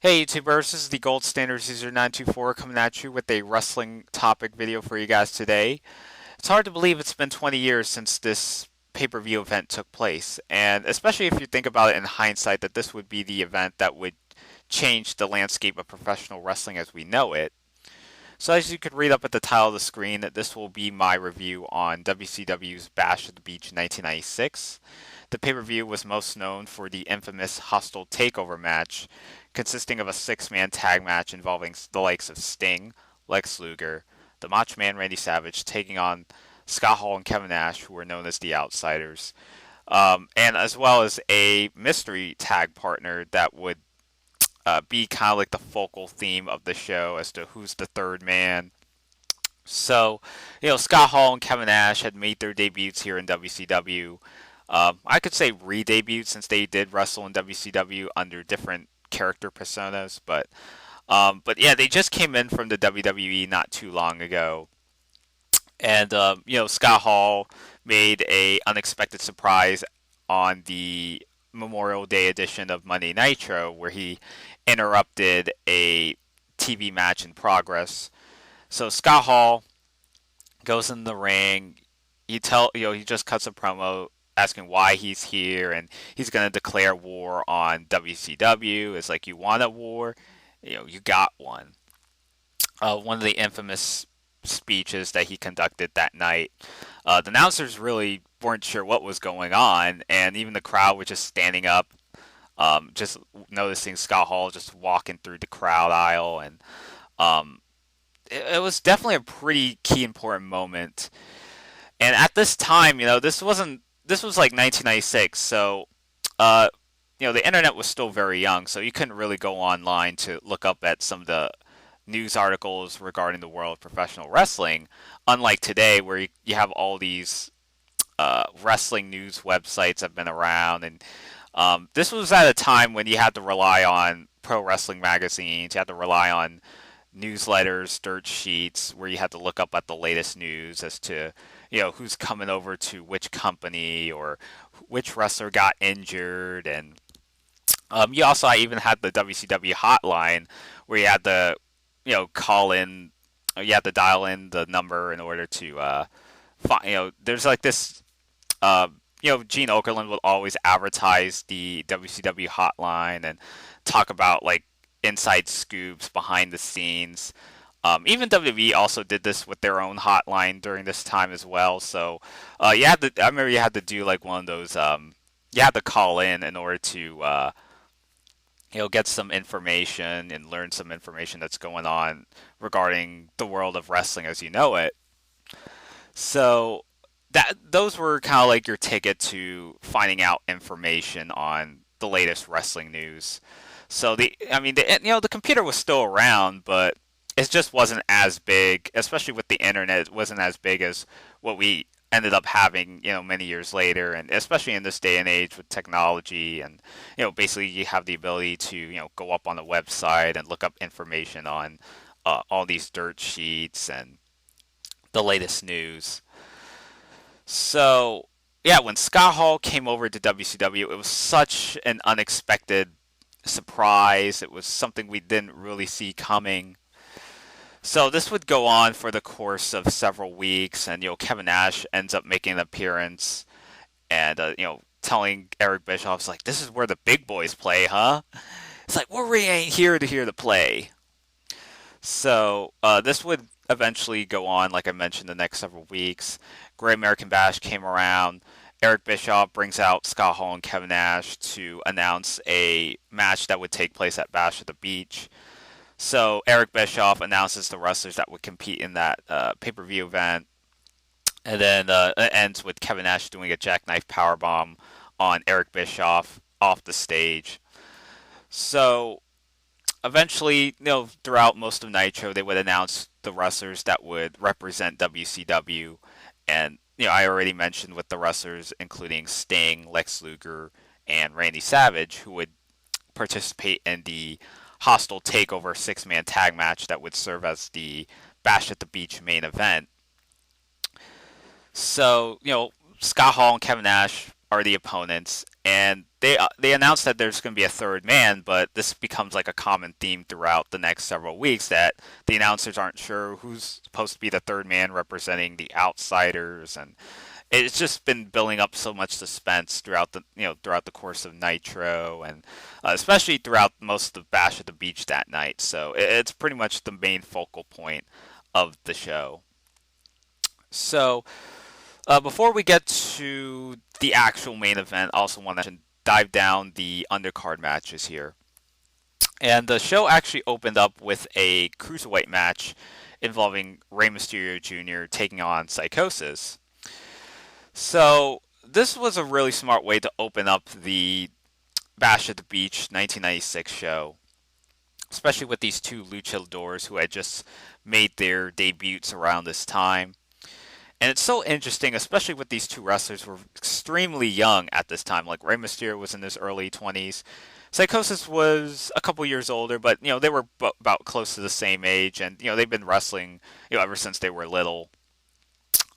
Hey YouTubers, this is the Gold Standard User 924 coming at you with a wrestling topic video for you guys today. It's hard to believe it's been 20 years since this pay-per-view event took place, and especially if you think about it in hindsight that this would be the event that would change the landscape of professional wrestling as we know it. So as you could read up at the title of the screen, that this will be my review on WCW's Bash at the Beach 1996. The pay-per-view was most known for the infamous Hostile Takeover match, consisting of a six-man tag match involving the likes of Sting, Lex Luger, the Macho Man Randy Savage taking on Scott Hall and Kevin Nash, who were known as the Outsiders, and as well as a mystery tag partner that would be kind of like the focal theme of the show as to who's the third man. So, Scott Hall and Kevin Nash had made their debuts here in WCW. I could say re-debuted since they did wrestle in WCW under different character personas, but yeah, they just came in from the WWE not too long ago, and Scott Hall made a unexpected surprise on the Memorial Day edition of Monday Nitro, where he interrupted a TV match in progress. So Scott Hall goes in the ring. He just cuts a promo asking why he's here, and he's gonna declare war on WCW. It's like, you want a war, you got one. One of the infamous speeches that he conducted that night. The announcers really weren't sure what was going on, and even the crowd was just standing up, just noticing Scott Hall just walking through the crowd aisle, and um, it was definitely a pretty key important moment. And at this time, this was like 1996, so uh, the internet was still very young, so you couldn't really go online to look up at some of the news articles regarding the world of professional wrestling, unlike today where you have all these wrestling news websites that have been around. And this was at a time when you had to rely on pro wrestling magazines, you had to rely on newsletters, dirt sheets, where you had to look up at the latest news as to who's coming over to which company or which wrestler got injured. And you also even had the WCW hotline where you had to call in, you had to dial in the number in order to find, there's like this Gene Okerlund would always advertise the WCW hotline and talk about like inside scoops behind the scenes. Even WWE also did this with their own hotline during this time as well. So I remember you had to do like one of those. You had to call in order to get some information and learn some information that's going on regarding the world of wrestling as you know it. So that those were kind of like your ticket to finding out information on the latest wrestling news. So the computer was still around, but it just wasn't as big, especially with the internet. It wasn't as big as what we ended up having, many years later, and especially in this day and age with technology, and basically you have the ability to go up on the website and look up information on all these dirt sheets and the latest news. So, yeah, when Scott Hall came over to WCW, it was such an unexpected surprise. It was something we didn't really see coming. So this would go on for the course of several weeks, and Kevin Nash ends up making an appearance, and telling Eric Bischoff's like, "This is where the big boys play, huh?" It's like, "Well, we ain't here to hear the play." So this would eventually go on, like I mentioned, the next several weeks. Great American Bash came around. Eric Bischoff brings out Scott Hall and Kevin Nash to announce a match that would take place at Bash at the Beach. So Eric Bischoff announces the wrestlers that would compete in that pay-per-view event, and then it ends with Kevin Nash doing a jackknife powerbomb on Eric Bischoff off the stage. So eventually, throughout most of Nitro, they would announce the wrestlers that would represent WCW, and I already mentioned with the wrestlers including Sting, Lex Luger, and Randy Savage, who would participate in the Hostile Takeover six-man tag match that would serve as the Bash at the Beach main event. So, Scott Hall and Kevin Nash are the opponents, and they announced that there's going to be a third man, but this becomes like a common theme throughout the next several weeks that the announcers aren't sure who's supposed to be the third man representing the outsiders, and it's just been building up so much suspense throughout throughout the course of Nitro, and especially throughout most of the Bash at the Beach that night. So it's pretty much the main focal point of the show. So before we get to the actual main event, I also want to dive down the undercard matches here. And the show actually opened up with a cruiserweight match involving Rey Mysterio Jr. taking on Psychosis. So this was a really smart way to open up the Bash at the Beach 1996 show, especially with these two luchadors who had just made their debuts around this time. And it's so interesting, especially with these two wrestlers who were extremely young at this time. Like Rey Mysterio was in his early 20s. Psychosis was a couple years older, but they were about close to the same age, and they've been wrestling ever since they were little.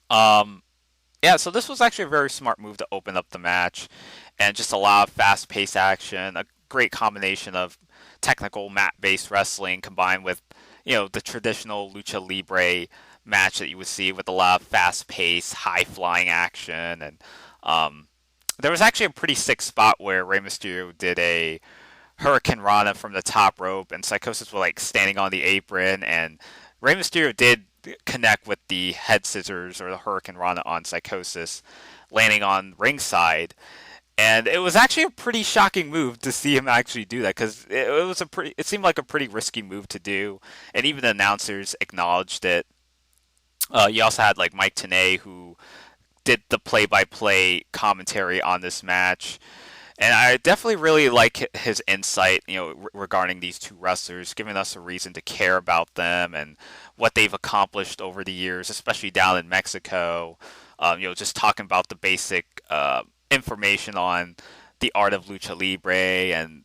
Um, yeah, so this was actually a very smart move to open up the match and just allow fast-paced action, a great combination of technical mat-based wrestling combined with the traditional lucha libre match that you would see with a lot of fast-paced, high-flying action. And there was actually a pretty sick spot where Rey Mysterio did a Hurricane Rana from the top rope, and Psychosis was like standing on the apron, and Rey Mysterio did connect with the head scissors or the Hurricane Rana on Psychosis, landing on ringside. And it was actually a pretty shocking move to see him actually do that because it seemed like a pretty risky move to do, and even the announcers acknowledged it. You also had like Mike Tenay who did the play-by-play commentary on this match, and I definitely really like his insight, regarding these two wrestlers, giving us a reason to care about them and what they've accomplished over the years, especially down in Mexico. Just talking about the basic information on the art of lucha libre, and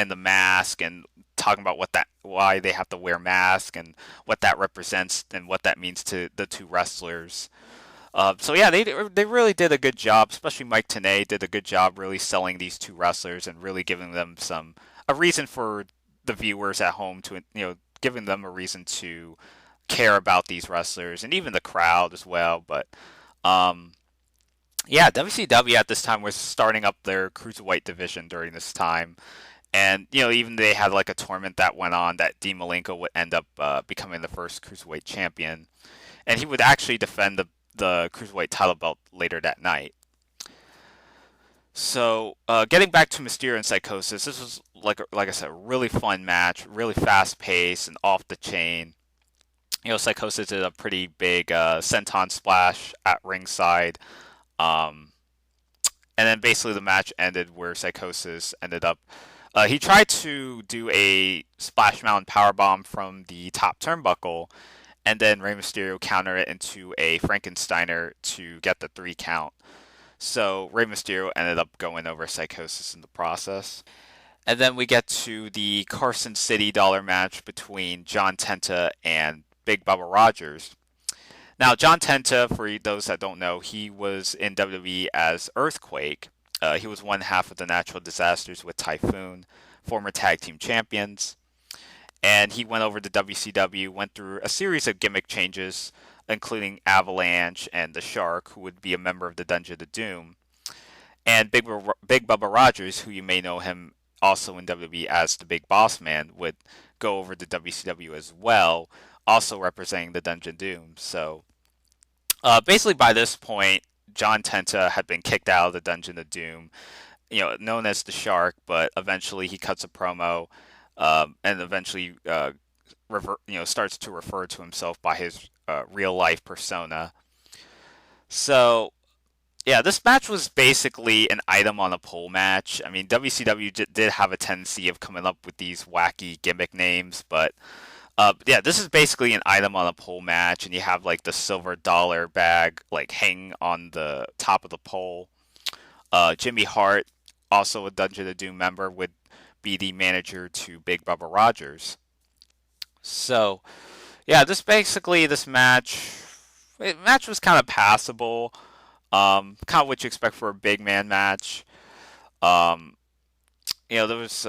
the mask, and talking about why they have to wear masks and what that represents and what that means to the two wrestlers. So yeah, they really did a good job. Especially Mike Tenay did a good job really selling these two wrestlers and really giving them a reason for the viewers at home to giving them a reason to care about these wrestlers and even the crowd as well. But yeah, WCW at this time was starting up their cruiserweight division during this time, and even they had like a tournament that went on that Dean Malenko would end up becoming the first cruiserweight champion, and he would actually defend the cruiserweight title belt later that night. So, getting back to Mysterio and Psychosis, this was like I said, a really fun match, really fast paced and off the chain. Psychosis did a pretty big senton splash at ringside, um, and then basically the match ended where Psychosis ended up. He tried to do a Splash Mountain powerbomb from the top turnbuckle, and then Rey Mysterio countered it into a Frankensteiner to get the 3 count. So Rey Mysterio ended up going over Psychosis in the process. And then we get to the Carson City Dollar match between John Tenta and Big Bubba Rogers. Now, John Tenta, for those that don't know, he was in WWE as Earthquake. He was one half of the Natural Disasters with Typhoon, former tag team champions. And he went over to WCW, went through a series of gimmick changes, including Avalanche and the Shark, who would be a member of the Dungeon of Doom. And Big Bubba Rogers, who you may know him also in WWE as the Big Boss Man, would go over to WCW as well, also representing the Dungeon of Doom. So basically by this point, John Tenta had been kicked out of the Dungeon of Doom, known as the Shark, but eventually he cuts a promo, and eventually starts to refer to himself by his real life persona. So yeah, this match was basically an item on a pole match. I mean, WCW did have a tendency of coming up with these wacky gimmick names, but yeah, this is basically an item on a pole match, and you have like the silver dollar bag like hanging on the top of the pole. Jimmy Hart, also a Dungeon of Doom member, would be the manager to Big Bubba Rogers. So yeah, this match was kind of passable. Kind of what you expect for a big man match. Um, there was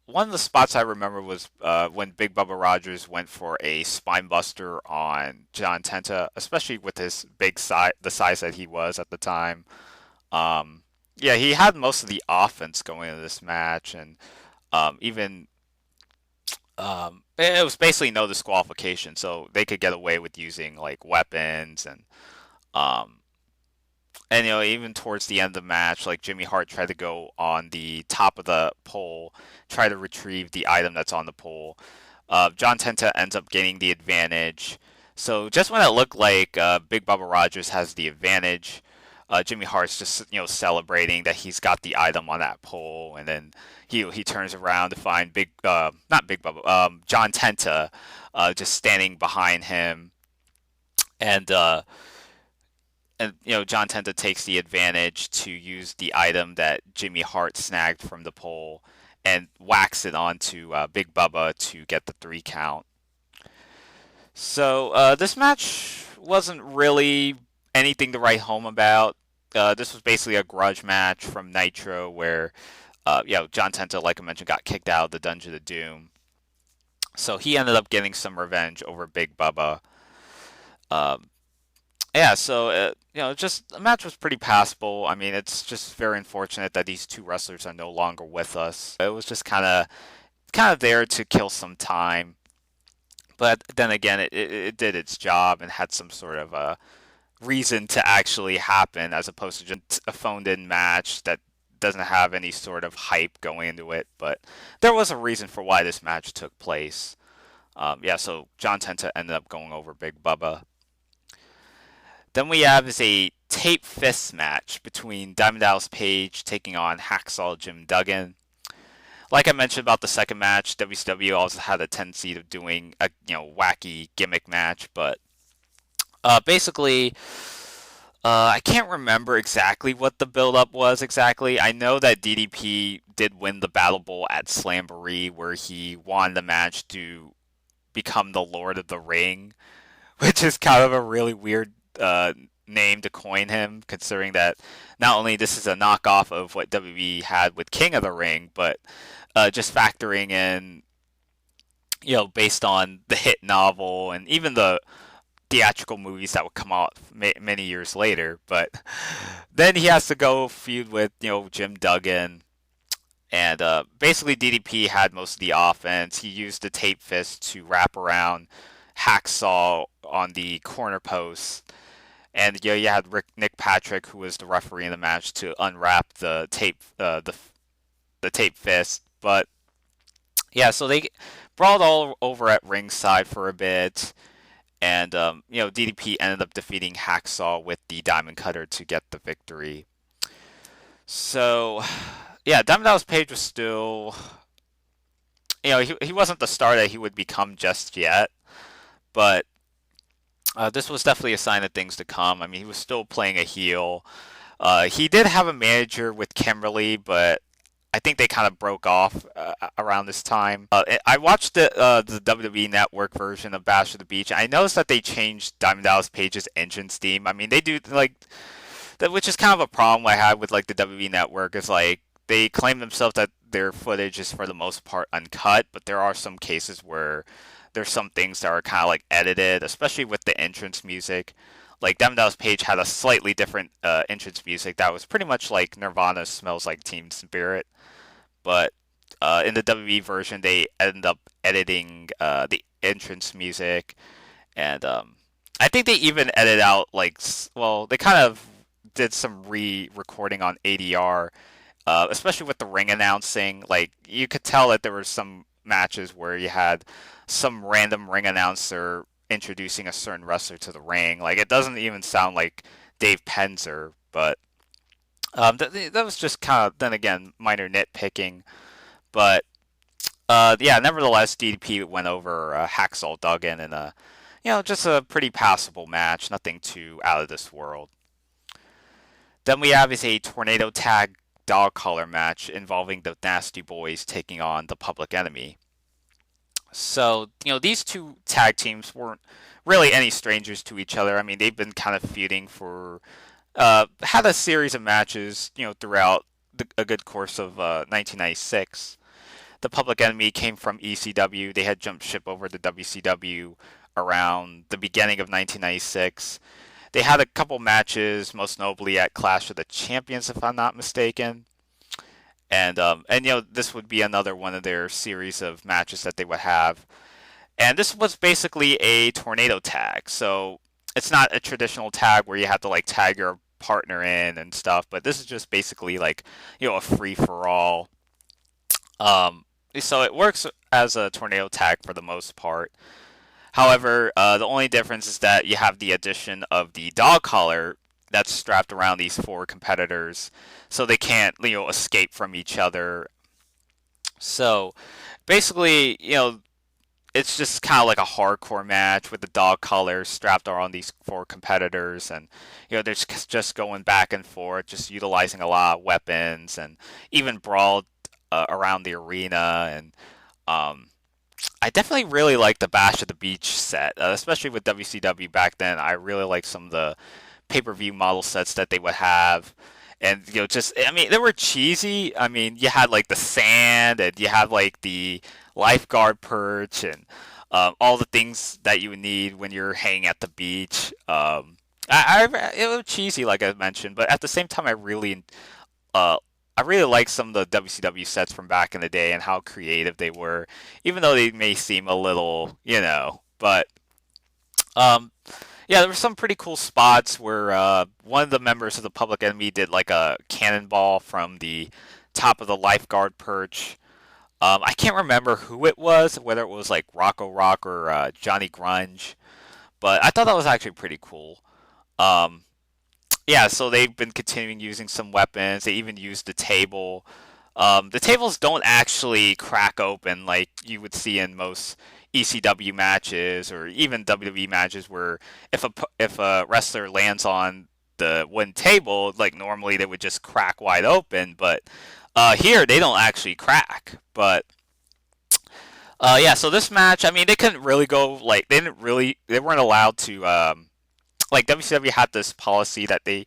one of the spots I remember was when Big Bubba Rogers went for a spine buster on John Tenta, especially with his big size, the size that he was at the time. Um, yeah, he had most of the offense going into this match, and even it was basically no disqualification, so they could get away with using like weapons um, and even towards the end of the match, like Jimmy Hart tried to go on the top of the pole, try to retrieve the item that's on the pole. John Tenta ends up gaining the advantage. So just when it looked like Big Bubba Rogers has the advantage, Jimmy Hart's just celebrating that he's got the item on that pole, and then he turns around to find not Big Bubba, John Tenta, just standing behind him, and John Tenta takes the advantage to use the item that Jimmy Hart snagged from the pole and whacks it onto Big Bubba to get the 3 count. So this match wasn't really anything to write home about. This was basically a grudge match from Nitro where, John Tenta, like I mentioned, got kicked out of the Dungeon of Doom. So he ended up getting some revenge over Big Bubba. Um, yeah, so just the match was pretty passable. I mean, it's just very unfortunate that these two wrestlers are no longer with us. It was just kind of there to kill some time, but then again, it did its job and had some sort of a reason to actually happen, as opposed to just a phoned-in match that doesn't have any sort of hype going into it. But there was a reason for why this match took place. Yeah, so John Tenta ended up going over Big Bubba. Then we have is a tape fist match between Diamond Dallas Page taking on Hacksaw Jim Duggan. Like I mentioned about the second match, WCW also had a tendency of doing a wacky gimmick match, but basically, I can't remember exactly what the build-up was exactly. I know that DDP did win the Battle Bowl at Slamboree, where he won the match to become the Lord of the Ring, which is kind of a really weird name to coin him, considering that not only this is a knockoff of what WWE had with King of the Ring, but just factoring in, based on the hit novel and even the theatrical movies that would come out many years later. But then he has to go feud with Jim Duggan. And basically, DDP had most of the offense. He used the tape fist to wrap around Hacksaw on the corner post. And you had Nick Patrick, who was the referee in the match, to unwrap the tape fist. But yeah, so they brawled all over at ringside for a bit, and DDP ended up defeating Hacksaw with the Diamond Cutter to get the victory. So yeah, Diamond Dallas Page was still, he wasn't the star that he would become just yet, but this was definitely a sign of things to come. I mean, he was still playing a heel. He did have a manager with Kimberly, but I think they kind of broke off around this time. I watched the WWE Network version of Bash of the Beach. I noticed that they changed Diamond Dallas Page's entrance theme. I mean, they do like that, which is kind of a problem I had with like the WWE Network. Is like they claim themselves that their footage is for the most part uncut, but there are some cases where there's some things that are kind of like edited, especially with the entrance music. Like Diamond Dallas Page had a slightly different entrance music that was pretty much like Nirvana's "Smells Like Teen Spirit," but in the WWE version, they end up editing the entrance music, and I think they even edited out they kind of did some re-recording on ADR, especially with the ring announcing. Like you could tell that there were some matches where you had some random ring announcer introducing a certain wrestler to the ring. Like it doesn't even sound like Dave Penzer, but that was just kind of then again minor nitpicking. But yeah, nevertheless, DDP went over Hacksaw Duggan in a just a pretty passable match, nothing too out of this world. Then we have is a tornado tag dog collar match involving the Nasty Boys taking on the Public Enemy. So, these two tag teams weren't really any strangers to each other. I mean, they've been kind of feuding for had a series of matches, throughout a good course of 1996. The Public Enemy came from ECW. They had jumped ship over to WCW around the beginning of 1996. They had a couple matches, most notably at Clash of the Champions, if I'm not mistaken. And this would be another one of their series of matches that they would have. And this was basically a tornado tag. So it's not a traditional tag where you have to like tag your partner in and stuff, but this is just basically like, a free for all. Um, so it works as a tornado tag for the most part. However, the only difference is that you have the addition of the dog collar that's strapped around these four competitors, so they can't, escape from each other. So basically, it's just kind of like a hardcore match with the dog collar strapped around these four competitors, and they're just going back and forth, just utilizing a lot of weapons, and even brawled around the arena. And um, I definitely really like the Bash at the Beach set, especially with WCW back then. I really like some of the pay-per-view model sets that they would have. And just I mean, they were cheesy. I mean, you had like the sand, and you had like the lifeguard perch, and all the things that you would need when you're hanging at the beach. It was cheesy, like I mentioned, but at the same time, uh, I really like some of the WCW sets from back in the day and how creative they were, even though they may seem a little, But um, yeah, there were some pretty cool spots where one of the members of the Public Enemy did like a cannonball from the top of the lifeguard perch. I can't remember who it was, whether it was like Rocco Rock or Johnny Grunge, but I thought that was actually pretty cool. Um, yeah, so they've been continuing using some weapons. They even used the table. The tables don't actually crack open like you would see in most ECW matches or even WWE matches, where if a wrestler lands on the wooden table, like normally they would just crack wide open, but here they don't actually crack. But yeah, so this match, I mean, they couldn't really go like they weren't allowed to like WCW had this policy that they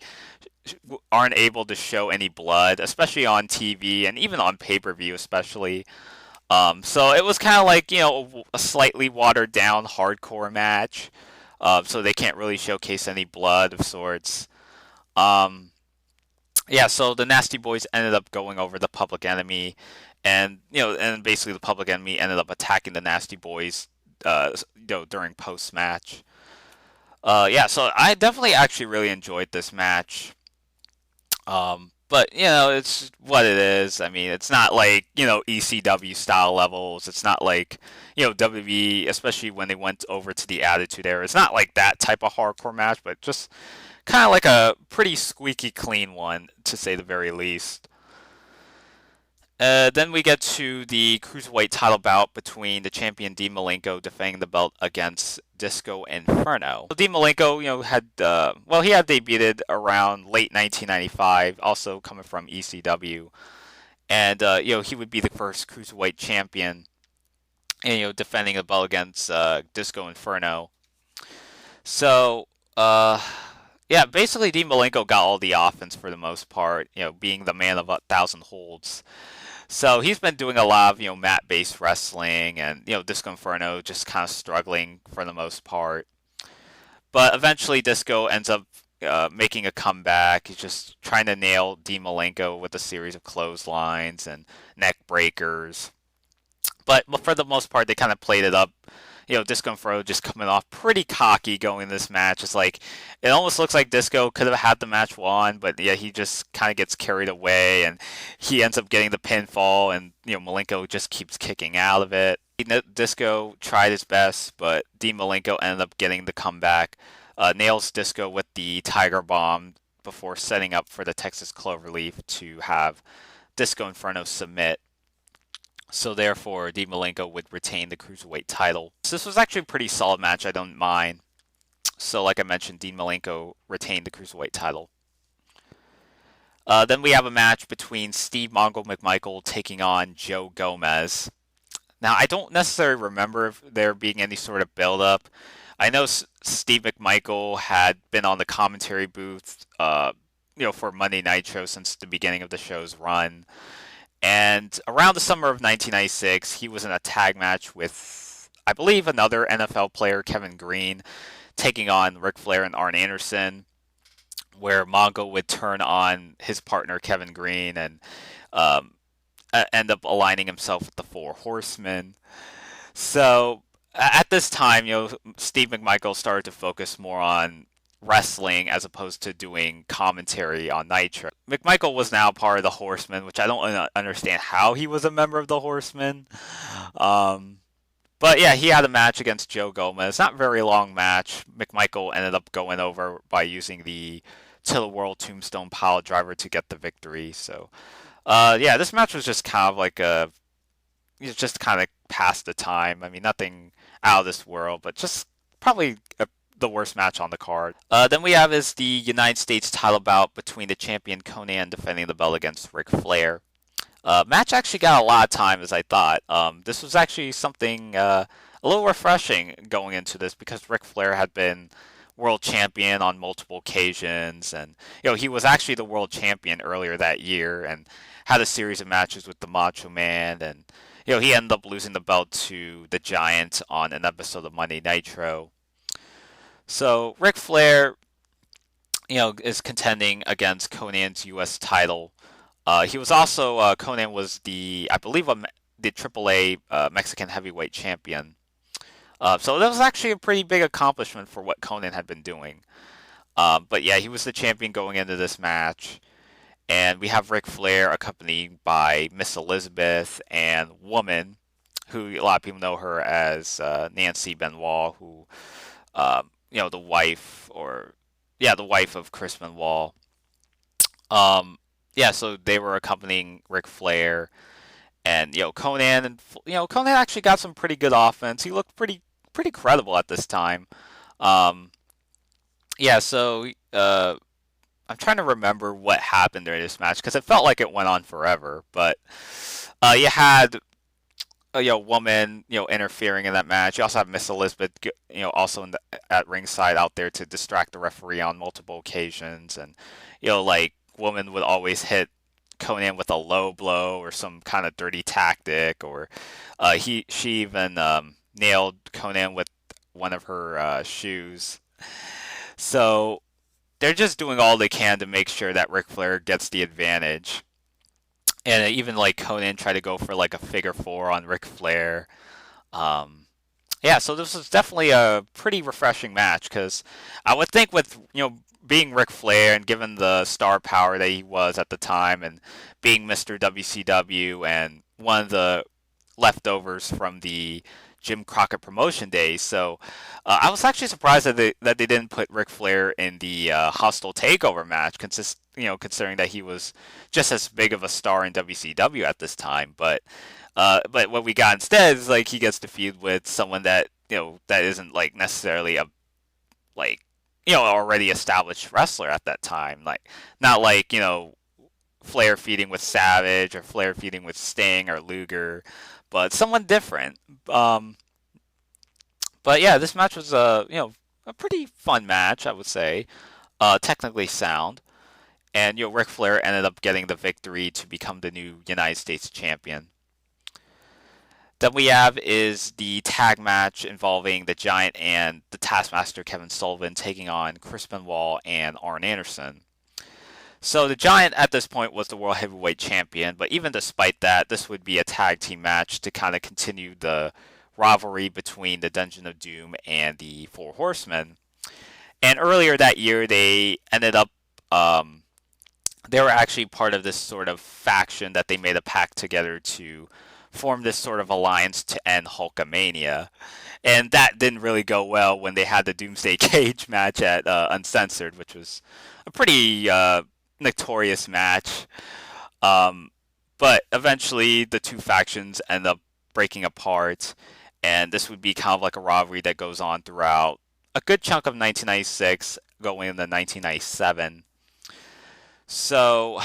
aren't able to show any blood, especially on TV and even on pay per view, especially. So it was kind of like a slightly watered down hardcore match. So they can't really showcase any blood of sorts. Um, yeah, so the Nasty Boys ended up going over the Public Enemy, and and basically the Public Enemy ended up attacking the Nasty Boys, during post match. Yeah, so I definitely actually really enjoyed this match. But it's what it is. I mean, it's not like ECW style levels. It's not like WWE, especially when they went over to the Attitude Era. It's not like that type of hardcore match, but just kind of like a pretty squeaky clean one, to say the very least. Then we get to the cruiserweight title bout between the champion Dean Malenko defending the belt against Disco Inferno. Dean Malenko, he had debuted around late 1995, also coming from ECW, and he would be the first cruiserweight champion, and defending the belt against Disco Inferno. So, yeah, basically Dean Malenko got all the offense for the most part, being the man of 1,000 holds. So he's been doing a lot of mat-based wrestling, and Disco Inferno just kind of struggling for the most part. But eventually Disco ends up making a comeback. He's just trying to nail Dean Malenko with a series of clotheslines and neck breakers. But for the most part, they kind of played it up. Disco Inferno just coming off pretty cocky going in this match. It's like it almost looks like Disco could have had the match won, but yeah, he just kind of gets carried away, and he ends up getting the pinfall, and Malenko just keeps kicking out of it. Disco tried his best, but Dean Malenko ended up getting the comeback. Nails Disco with the Tiger Bomb before setting up for the Texas Cloverleaf to have Disco Inferno submit. So therefore, Dean Malenko would retain the cruiserweight title. So this was actually a pretty solid match. I don't mind. So like I mentioned, Dean Malenko retained the cruiserweight title. Then we have a match between Steve Mongo McMichael taking on Joe Gomez. Now I don't necessarily remember if there being any sort of build-up. I know Steve McMichael had been on the commentary booth, for Monday Nitro since the beginning of the show's run. And around the summer of 1996, he was in a tag match with, I believe, another NFL player, Kevin Green, taking on Ric Flair and Arn Anderson, where Mongo would turn on his partner, Kevin Green, and um, end up aligning himself with the Four Horsemen. So at this time, Steve McMichael started to focus more on wrestling as opposed to doing commentary on Nitro. McMichael was now part of the Horsemen, which I don't understand how he was a member of the Horsemen. Um, but yeah, he had a match against Joe Gomez. Not a very long match. McMichael ended up going over by using the To the World Tombstone Pile Driver to get the victory. So, yeah, this match was just kind of like it's just kind of past the time. I mean, nothing out of this world, but just probably the worst match on the card. Then we have is the United States title bout between the champion Conan defending the belt against Ric Flair. Match actually got a lot of time as I thought. This was actually something a little refreshing going into this because Ric Flair had been world champion on multiple occasions, and he was actually the world champion earlier that year and had a series of matches with the Macho Man, and he ended up losing the belt to the Giant on an episode of Monday Nitro. So Ric Flair, is contending against Conan's U.S. title. He was also Conan was I believe, the AAA Mexican heavyweight champion. So that was actually a pretty big accomplishment for what Conan had been doing. But yeah, he was the champion going into this match. And we have Ric Flair accompanied by Miss Elizabeth and Woman, who a lot of people know her as Nancy Benoit, who, the wife, the wife of Chris Benoit. Yeah, so they were accompanying Ric Flair, and Conan, and Conan actually got some pretty good offense. He looked pretty credible at this time. Um, yeah, so I'm trying to remember what happened during this match because it felt like it went on forever. But you had woman interfering in that match. You also have Miss Elizabeth also at ringside out there to distract the referee on multiple occasions, and like woman would always hit Conan with a low blow or some kind of dirty tactic, or she even nailed Conan with one of her shoes. So they're just doing all they can to make sure that Ric Flair gets the advantage. And even like Conan tried to go for like a figure four on Ric Flair. Um, yeah, so this was definitely a pretty refreshing match because I would think with being Ric Flair and given the star power that he was at the time and being Mr. WCW and one of the leftovers from the Jim Crockett promotion days. So I was actually surprised that they didn't put Ric Flair in the hostile takeover match, considering that he was just as big of a star in WCW at this time. But what we got instead is like he gets to feud with someone that that isn't like necessarily a like already established wrestler at that time. Like not like Flair feuding with Savage or Flair feuding with Sting or Luger, but someone different. Um, but yeah, this match was a pretty fun match, I would say. Technically sound, and Ric Flair ended up getting the victory to become the new United States champion. Then we have is the tag match involving the Giant and the Taskmaster Kevin Sullivan taking on Chris Benoit and Arn Anderson. So the Giant at this point was the World Heavyweight Champion, but even despite that, this would be a tag team match to kind of continue the rivalry between the Dungeon of Doom and the Four Horsemen. And earlier that year, they ended up, they were actually part of this sort of faction that they made a pact together to form this sort of alliance to end Hulkamania. And that didn't really go well when they had the Doomsday Cage match at Uncensored, which was a pretty notorious match. Um, but eventually, the two factions end up breaking apart, and this would be kind of like a rivalry that goes on throughout a good chunk of 1996, going into 1997. So,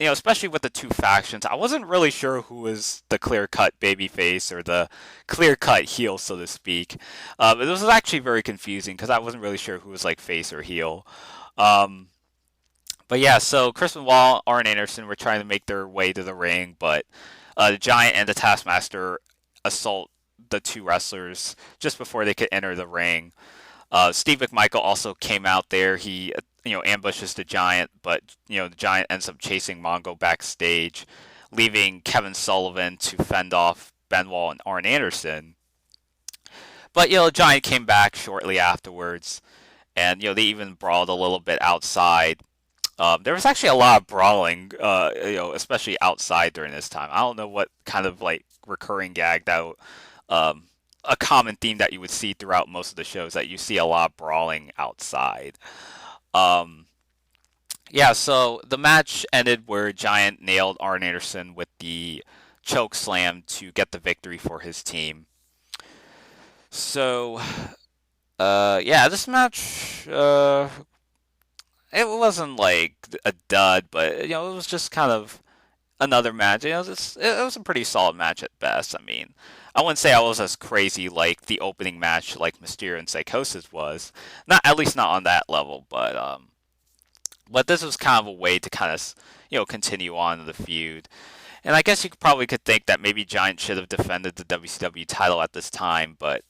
especially with the two factions, I wasn't really sure who was the clear-cut babyface or the clear-cut heel, so to speak. It was actually very confusing because I wasn't really sure who was like face or heel. Um, but yeah, so Chris Benoit, Arn Anderson were trying to make their way to the ring, but the Giant and the Taskmaster assault the two wrestlers just before they could enter the ring. Steve McMichael also came out there. He, ambushes the Giant, but the Giant ends up chasing Mongo backstage, leaving Kevin Sullivan to fend off Benoit and Arn Anderson. But the Giant came back shortly afterwards, and they even brawled a little bit outside. There was actually a lot of brawling, especially outside during this time. I don't know what kind of like recurring gag that, um, a common theme that you would see throughout most of the shows that you see a lot of brawling outside. Um, yeah, so the match ended where Giant nailed Arn Anderson with the choke slam to get the victory for his team. So, yeah, this match, it wasn't like a dud, but it was just kind of another match. It was a pretty solid match at best. I mean, I wouldn't say I was as crazy like the opening match like Mysterio and Psychosis was. Not at least not on that level, but this was kind of a way to kind of continue on the feud. And I guess you probably could think that maybe Giant should have defended the WCW title at this time, but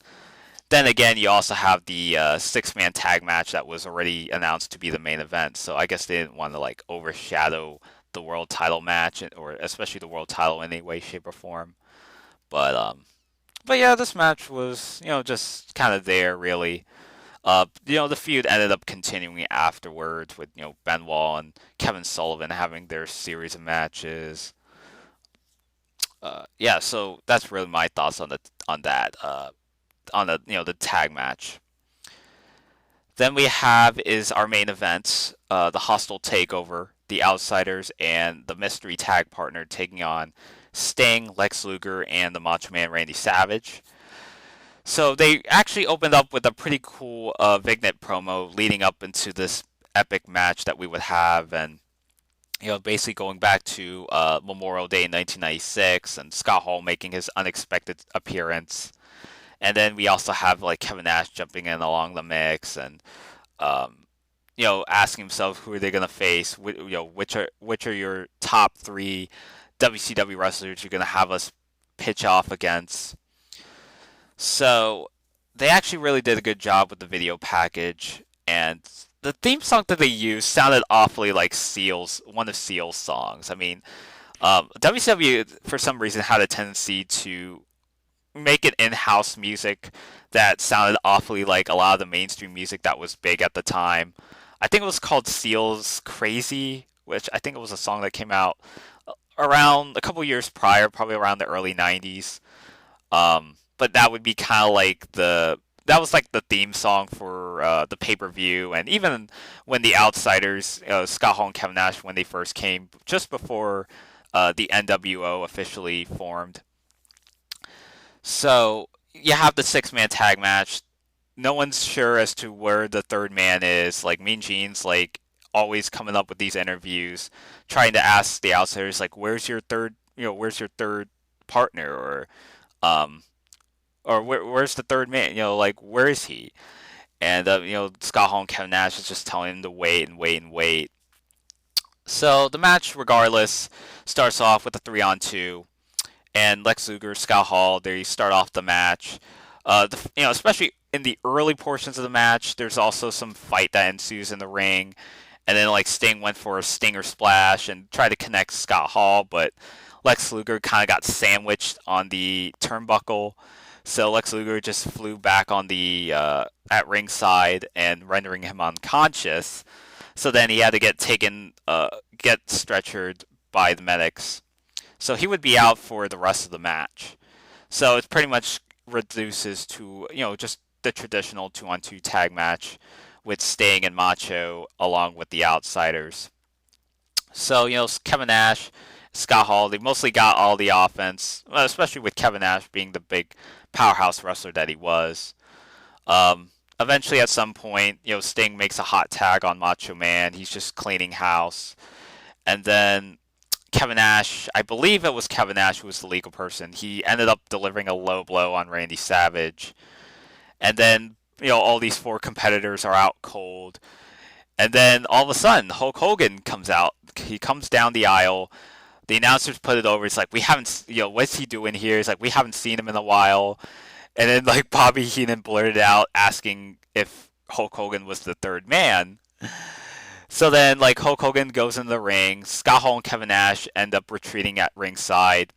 then again, you also have the six-man tag match that was already announced to be the main event. So I guess they didn't want to like overshadow the world title match, or especially the world title in any way, shape, or form. But um, but yeah, this match was just kind of there really. The feud ended up continuing afterwards with Benoit and Kevin Sullivan having their series of matches. Yeah, so that's really my thoughts on that. On the the tag match. Then we have is our main event, the Hostile Takeover, the Outsiders, and the Mystery Tag Partner taking on Sting, Lex Luger, and the Macho Man Randy Savage. So they actually opened up with a pretty cool Vignette promo leading up into this epic match that we would have, and basically going back to Memorial Day in 1996, and Scott Hall making his unexpected appearance. And then we also have like Kevin Nash jumping in along the mix, and um, asking himself who are they gonna face? Which are your top three WCW wrestlers you're gonna have us pitch off against? So they actually really did a good job with the video package, and the theme song that they used sounded awfully like Seal's one of Seal's songs. I mean, WCW for some reason had a tendency to make it in-house music that sounded awfully like a lot of the mainstream music that was big at the time. I think it was called Seal's Crazy, which I think it was a song that came out around a couple years prior, probably around the early 90s. But that would be kind of like that was like the theme song for the pay-per-view, and even when the Outsiders, Scott Hall and Kevin Nash, when they first came, just before the NWO officially formed. So you have the six-man tag match. No one's sure as to where the third man is. Like Mean Gene's like always coming up with these interviews, trying to ask the Outsiders like, "Where's your third? Where's your third partner?" Um, where's the third man? Like where is he? And Scott Hall and Kevin Nash is just telling him to wait and wait and wait. So the match, regardless, starts off with a 3-on-2, and Lex Luger, Scott Hall, they start off the match. Especially in the early portions of the match, there's also some fight that ensues in the ring, and then like Sting went for a stinger splash and tried to connect Scott Hall, but Lex Luger kind of got sandwiched on the turnbuckle. So Lex Luger just flew back on the at ringside and rendering him unconscious. So then he had to get stretchered by the medics. So he would be out for the rest of the match. So it pretty much reduces to just the traditional 2-on-2 tag match with Sting and Macho along with the Outsiders. So Kevin Nash, Scott Hall, they mostly got all the offense, especially with Kevin Nash being the big powerhouse wrestler that he was. Eventually, at some point, Sting makes a hot tag on Macho Man. He's just cleaning house, and then Kevin Nash, I believe it was Kevin Nash who was the legal person. He ended up delivering a low blow on Randy Savage, and then all these four competitors are out cold, and then all of a sudden Hulk Hogan comes out. He comes down the aisle. The announcers put it over. It's like we haven't, what's he doing here? It's like we haven't seen him in a while. And then like Bobby Heenan blurted out asking if Hulk Hogan was the third man. So then like Hulk Hogan goes in the ring. Scott Hall and Kevin Nash end up retreating at ringside.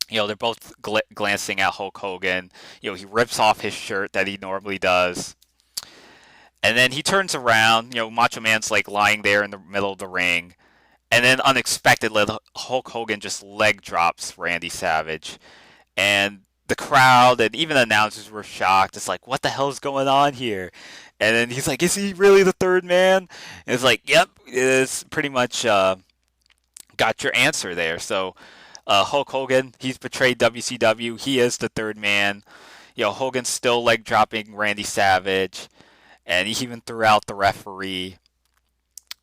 They're both glancing at Hulk Hogan. He rips off his shirt that he normally does. And then he turns around. Macho Man's like lying there in the middle of the ring. And then unexpectedly, Hulk Hogan just leg drops Randy Savage. And the crowd and even the announcers were shocked. It's like, what the hell is going on here? And then he's like, is he really the third man? And it's like, yep, it's pretty much got your answer there. So Hulk Hogan, he's betrayed WCW. He is the third man. Hogan's still leg dropping Randy Savage. And he even threw out the referee.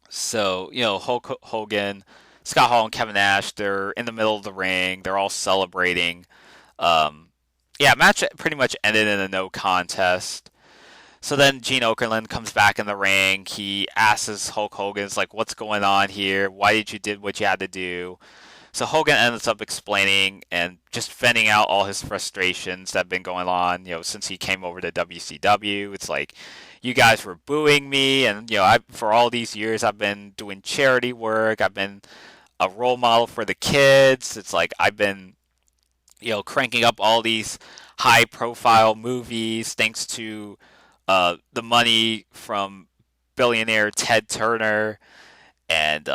So, Hulk Hogan, Scott Hall, and Kevin Nash, they're in the middle of the ring. They're all celebrating. Match pretty much ended in a no contest. So then Gene Okerlund comes back in the ring. He asks Hulk Hogan, like, what's going on here? Why did you do what you had to do? So Hogan ends up explaining and just venting out all his frustrations that have been going on, since he came over to WCW. It's like, you guys were booing me, and for all these years I've been doing charity work. I've been a role model for the kids. It's like I've been, cranking up all these high-profile movies thanks to the money from billionaire Ted Turner, and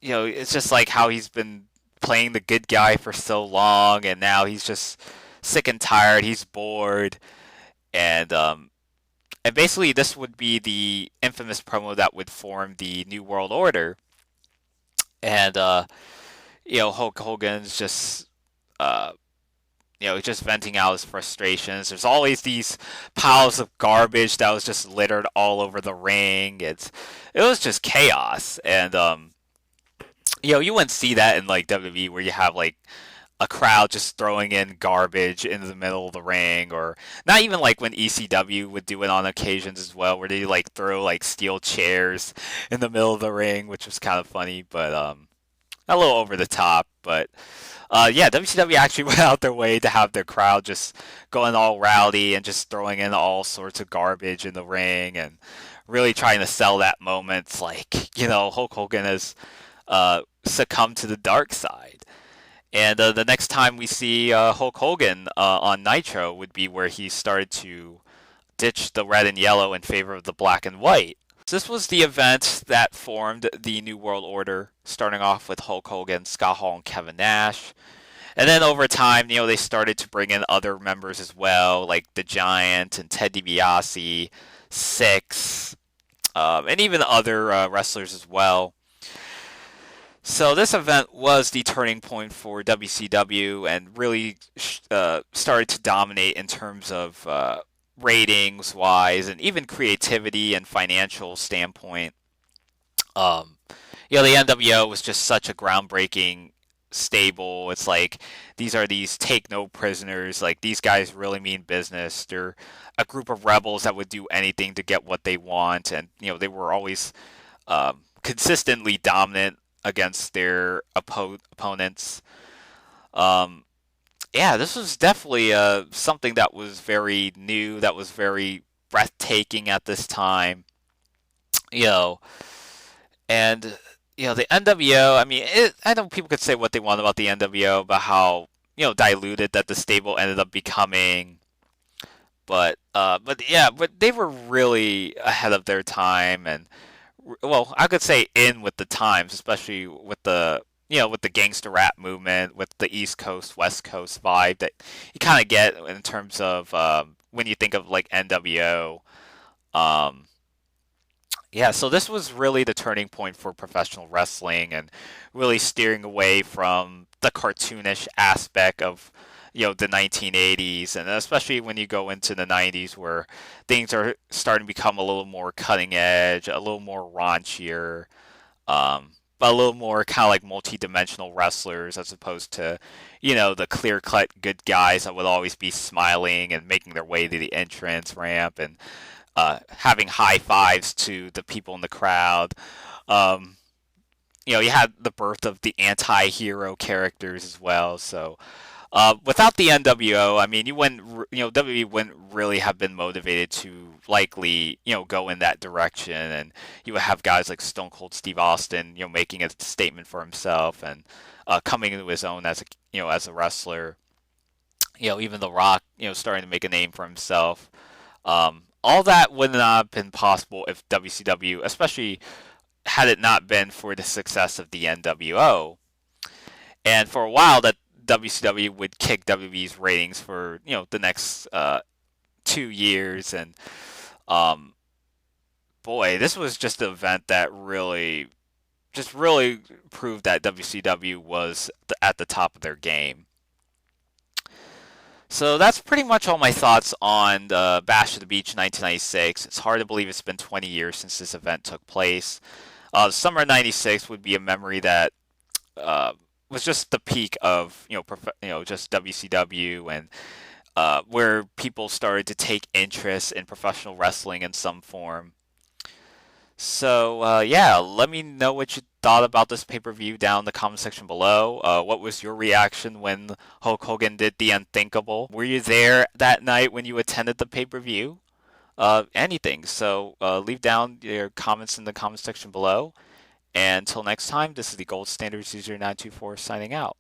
it's just like how he's been playing the good guy for so long, and now he's just sick and tired. He's bored, and basically this would be the infamous promo that would form the New World Order, and Hulk Hogan's just. Just venting out his frustrations. There's always these piles of garbage that was just littered all over the ring. It was just chaos, and you wouldn't see that in like WWE where you have like a crowd just throwing in garbage into the middle of the ring, or not even like when ECW would do it on occasions as well, where they like throw like steel chairs in the middle of the ring, which was kind of funny, but a little over the top, but. WCW actually went out their way to have their crowd just going all rowdy and just throwing in all sorts of garbage in the ring and really trying to sell that moment. It's like, Hulk Hogan has succumbed to the dark side. And the next time we see Hulk Hogan on Nitro would be where he started to ditch the red and yellow in favor of the black and white. This was the event that formed the New World Order, starting off with Hulk Hogan, Scott Hall, and Kevin Nash. And then over time, they started to bring in other members as well, like The Giant and Ted DiBiase, Syxx, and even other wrestlers as well. So this event was the turning point for WCW and really started to dominate in terms of ratings wise and even creativity and financial standpoint. The NWO was just such a groundbreaking stable. It's like these take no prisoners. Like these guys really mean business. They're a group of rebels that would do anything to get what they want, and they were always consistently dominant against their opponents. This was definitely something that was very new, that was very breathtaking at this time. You know, and the NWO. I mean, I know people could say what they want about the NWO, about how diluted that the stable ended up becoming. But they were really ahead of their time, and well, I could say in with the times, especially with the with the gangster rap movement, with the East Coast West Coast vibe that you kind of get in terms of when you think of like NWO. Um, so this was really the turning point for professional wrestling and really steering away from the cartoonish aspect of the 1980s, and especially when you go into the 90s where things are starting to become a little more cutting edge, a little more raunchier. Um, but a little more kind of like multi-dimensional wrestlers as opposed to, the clear-cut good guys that would always be smiling and making their way to the entrance ramp and having high fives to the people in the crowd. Um, you had the birth of the anti-hero characters as well. So without the NWO, I mean, WWE wouldn't really have been motivated to likely, go in that direction, and you would have guys like Stone Cold Steve Austin, making a statement for himself and coming into his own as a wrestler. Even The Rock, starting to make a name for himself. All that would not have been possible if WCW, especially had it not been for the success of the NWO. And for a while, that WCW would kick WWE's ratings for the next 2 years, and um, boy, this was just an event that really proved that WCW was at the top of their game. So that's pretty much all my thoughts on the Bash of the Beach 1996. It's hard to believe it's been 20 years since this event took place. Summer '96 would be a memory that uh, was just the peak of just WCW, and where people started to take interest in professional wrestling in some form. So yeah, let me know what you thought about this pay-per-view down in the comment section below. What was your reaction when Hulk Hogan did the unthinkable? Were you there that night when you attended the pay-per-view? Anything. So leave down your comments in the comment section below. And until next time, this is the Gold Standards User 924 signing out.